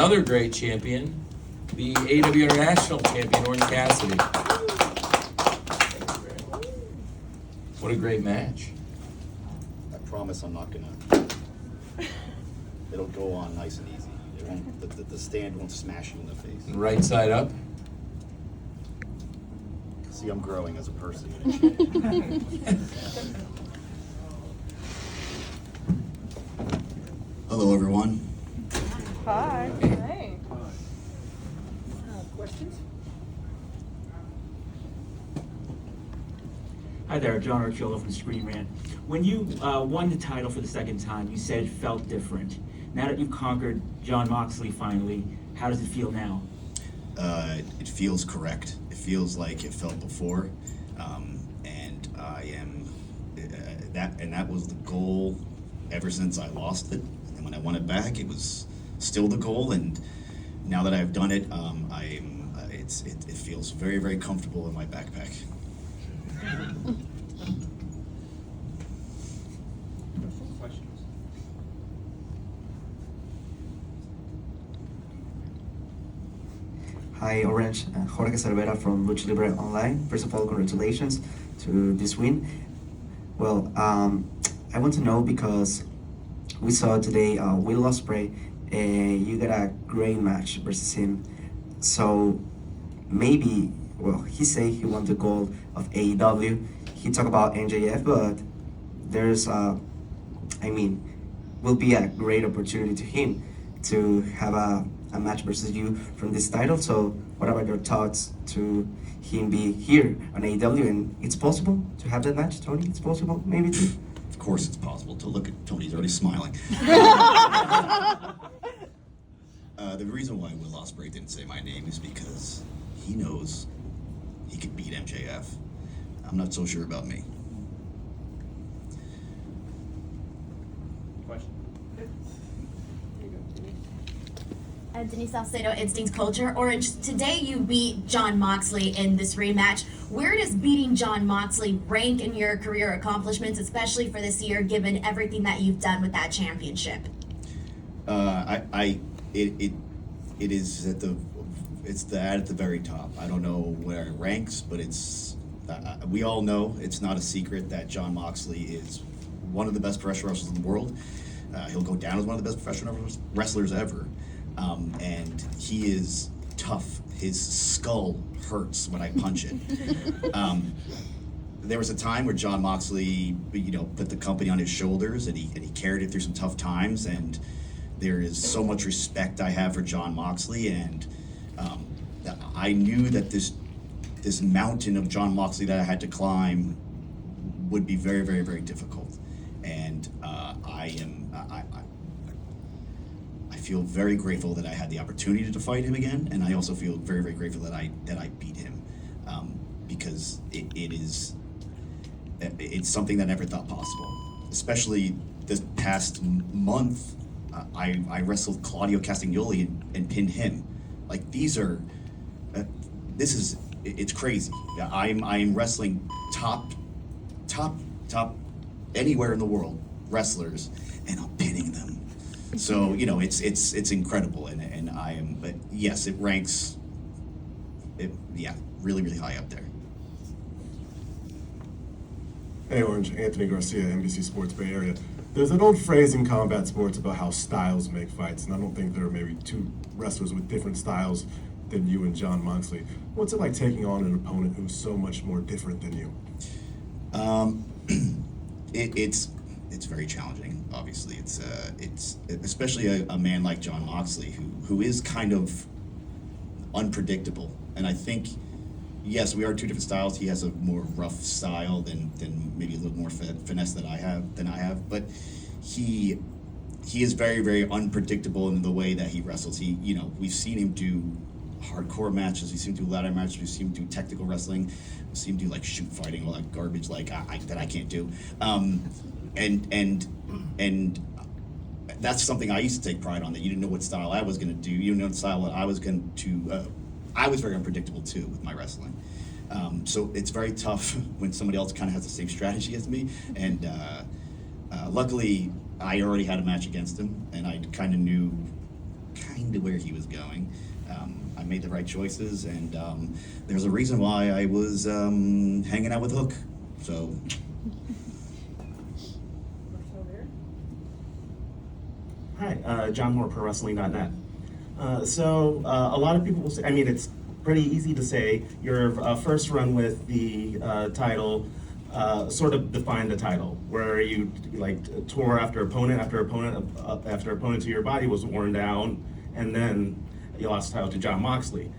Another great champion, the AEW International Champion, Orange Cassidy. What a great match. I promise I'm not gonna. It'll go on nice and easy. It won't. The stand won't smash you in the face. Right side up. See, I'm growing as a person. Hello, everyone. Hi. Hey. Questions? Hi there, John Archiolo from Screen Rant. When you won the title for the second time, you said it felt different. Now that you've conquered Jon Moxley finally, how does it feel now? It feels correct. It feels like it felt before, and I am that was the goal ever since I lost it. And when I won it back, it was still the goal. And now that I've done it, it feels very, very comfortable in my backpack. Questions? Hi, Orange. Jorge Cervera from Lucha Libre Online. First of all, congratulations to this win. Well, I want to know because we saw today Will Ospreay, you got a great match versus him. So maybe, well, he say he won the gold of AEW. He talked about NJF, but there's, will be a great opportunity to him to have a match versus you from this title. So what about your thoughts to him be here on AEW? And it's possible to have that match, Tony? It's possible, maybe too? Of course, it's possible. To look at Tony's already smiling. The reason why Will Ospreay didn't say my name is because he knows he could beat MJF. I'm not so sure about me. Question? Denise Salcedo, Instinct Culture. Orange, today you beat Jon Moxley in this rematch. Where does beating Jon Moxley rank in your career accomplishments, especially for this year, given everything that you've done with that championship? It is at the very top. I don't know where it ranks, but it's we all know it's not a secret that Jon Moxley is one of the best professional wrestlers in the world. He'll go down as one of the best professional wrestlers ever. And he is tough. His skull hurts when I punch it. There was a time where Jon Moxley, put the company on his shoulders, and he carried it through some tough times. And there is so much respect I have for Jon Moxley, and I knew that this mountain of Jon Moxley that I had to climb would be very, very, very difficult. And I feel very grateful that I had the opportunity to fight him again, and I also feel very, very grateful that I beat him, because it's something that I never thought possible. Especially this past month, I wrestled Claudio Castagnoli and pinned him. Like it's crazy. I'm wrestling top anywhere in the world wrestlers, and I'm pinning them. So it's incredible, and I am. But yes, it ranks. Really, really high up there. Hey Orange, Anthony Garcia, NBC Sports Bay Area. There's an old phrase in combat sports about how styles make fights, and I don't think there are maybe two wrestlers with different styles than you and Jon Moxley. What's it like taking on an opponent who's so much more different than you? It's very challenging. Obviously, it's especially a man like Jon Moxley who is kind of unpredictable. And I think, yes, we are two different styles. He has a more rough style than maybe a little more finesse than I have. But he is very, very unpredictable in the way that he wrestles. We've seen him do hardcore matches. We've seen him do ladder matches. We've seen him do technical wrestling. We've seen him do like shoot fighting, all that garbage that I can't do. And that's something I used to take pride on, that you didn't know what style I was going to do. You didn't know what style I was going to. I was very unpredictable too with my wrestling. So it's very tough when somebody else kind of has the same strategy as me. And luckily, I already had a match against him, and I kind of knew kind of where he was going. I made the right choices, and there's a reason why I was hanging out with Hook. So Hi, John Moore, ProWrestling.net. So a lot of people will say, I mean, it's pretty easy to say your first run with the title sort of defined the title, where you like tore after opponent after opponent after opponent to your body was worn down, and then you lost the title to Jon Moxley.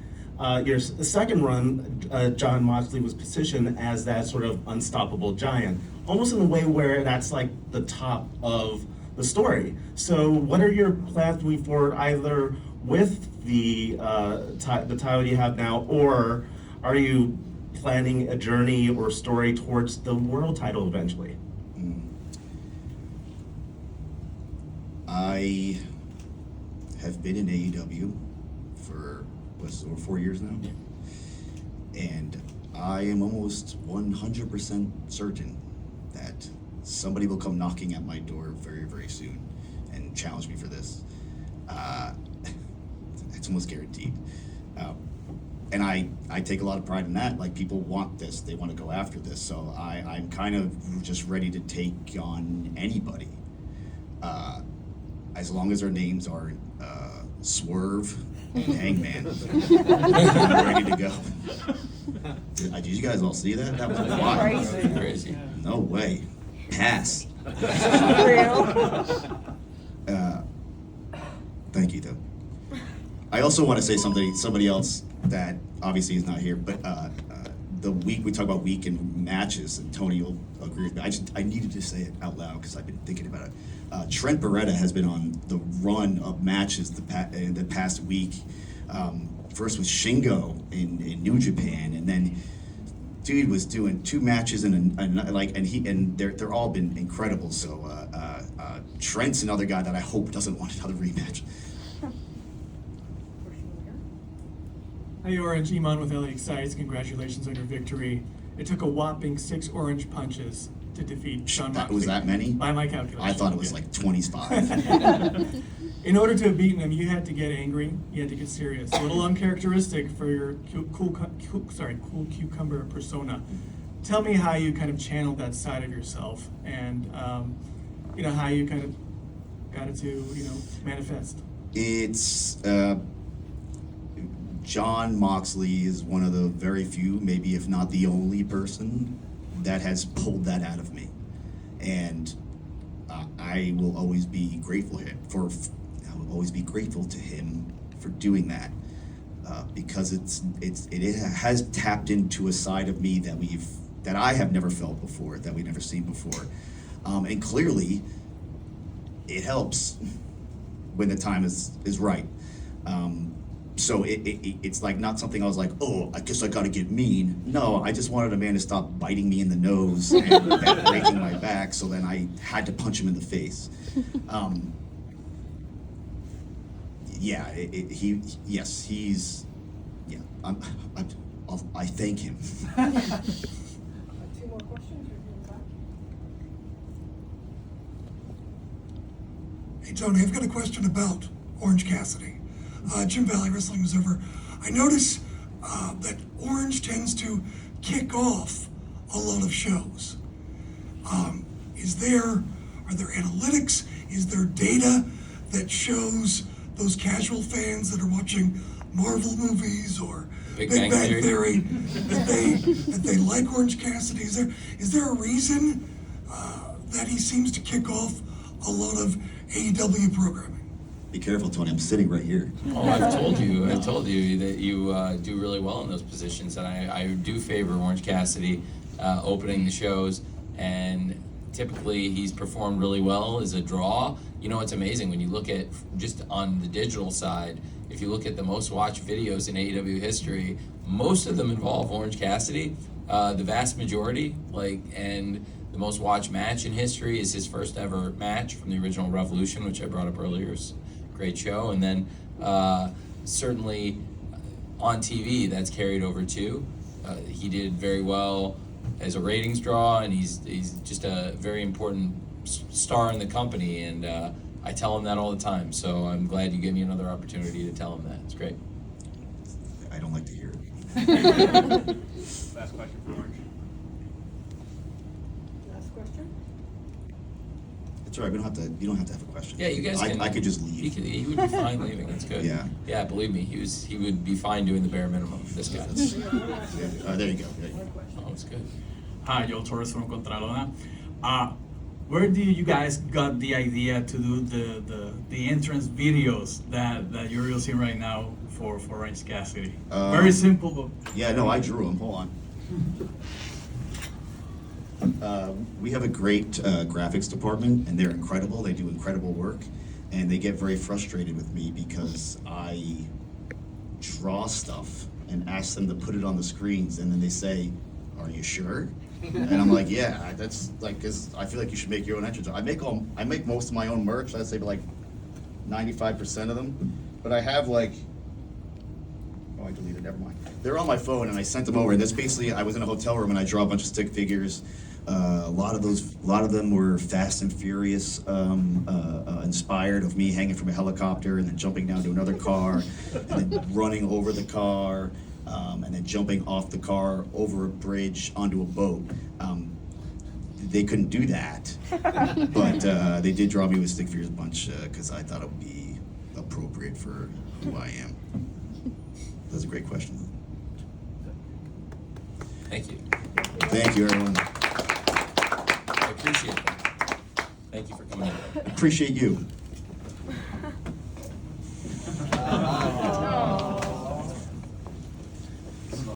Your second run, Jon Moxley was positioned as that sort of unstoppable giant, almost in a way where that's like the top of the story. So what are your plans moving forward, either with the title you have now, or are you planning a journey or story towards the world title eventually? I have been in AEW for over 4 years now, and I am almost 100% certain that somebody will come knocking at my door very, very soon and challenge me for this. It's almost guaranteed. And I take a lot of pride in that. Like, people want this, they want to go after this, so I'm kind of just ready to take on anybody. As long as their names aren't Swerve and Hangman, I'm ready to go. Did you guys all see that? That was wild. Crazy. No way. Pass. Real. Thank you, though. I also want to say somebody else that obviously is not here, but the week, we talk about week and matches, and Tony will agree with me. I needed to say it out loud because I've been thinking about it. Trent Beretta has been on the run of matches in the past week. First with Shingo in New Japan, and then dude was doing 2 matches and they're all been incredible. So Trent's another guy that I hope doesn't want another rematch. Hi, Orange. Iman with LA Excites. Congratulations on your victory. It took a whopping 6 orange punches to defeat Jon Moxley. Was that many? By my calculation. I thought it was like 25. In order to have beaten him, you had to get angry. You had to get serious. A little uncharacteristic for your cool cucumber persona. Tell me how you kind of channeled that side of yourself, and how you kind of got it to manifest. It's Jon Moxley is one of the very few, maybe if not the only person that has pulled that out of me, and I will always be grateful to him for doing that, because it has tapped into a side of me that I have never felt before, that we've never seen before, and clearly it helps when the time is right. So it's like not something I was like, oh, I guess I gotta get mean. No, I just wanted a man to stop biting me in the nose and breaking my back, so then I had to punch him in the face. I thank him. 2 more questions. Hey Tony, I've got a question about Orange Cassidy. Jim Valley Wrestling Observer. I notice that Orange tends to kick off a lot of shows. Are there analytics? Is there data that shows those casual fans that are watching Marvel movies or Big Bang Theory that they like Orange Cassidy? Is there a reason that he seems to kick off a lot of AEW programming? Be careful, Tony. I'm sitting right here. Oh, I've told you that you do really well in those positions, and I do favor Orange Cassidy opening the shows, and typically he's performed really well as a draw. It's amazing when you look at just on the digital side. If you look at the most watched videos in AEW history, most of them involve Orange Cassidy. The vast majority, and the most watched match in history is his first ever match from the original Revolution, which I brought up earlier. Great show, and then certainly on TV that's carried over too. He did very well as a ratings draw, and he's just a very important star in the company, and I tell him that all the time. So I'm glad you gave me another opportunity to tell him that. It's great. I don't like to hear it. Last question for Orange. Last question? It's all right. You don't have to have a question. Yeah, you guys can. I could just leave. He would be fine leaving. That's good. Yeah. Yeah, believe me, he would be fine doing the bare minimum. This guy. There you go. There you go. Oh, it's good. Hi, Joel Torres from Contralona. Where do you guys got the idea to do the entrance videos that you're using right now for Orange Cassidy? Very simple, but Yeah, no, I drew them. Hold on. We have a great graphics department, and they're incredible. They do incredible work, and they get very frustrated with me because I draw stuff and ask them to put it on the screens, and then they say, "Are you sure?" And I'm like, "Yeah, that's like, 'cause I feel like you should make your own entrance." I make most of my own merch. I'd say like 95% of them, but I have like. Oh, I deleted. Never mind. They're on my phone, and I sent them over. And that's basically, I was in a hotel room, and I draw a bunch of stick figures. A lot of them were Fast and Furious inspired, of me hanging from a helicopter and then jumping down to another car, and then running over the car, and then jumping off the car over a bridge onto a boat. They couldn't do that, but they did draw me with stick figures a bunch because I thought it would be appropriate for who I am. That's a great question. Thank you. Thank you, everyone. I appreciate that. Thank you for coming in. Appreciate you.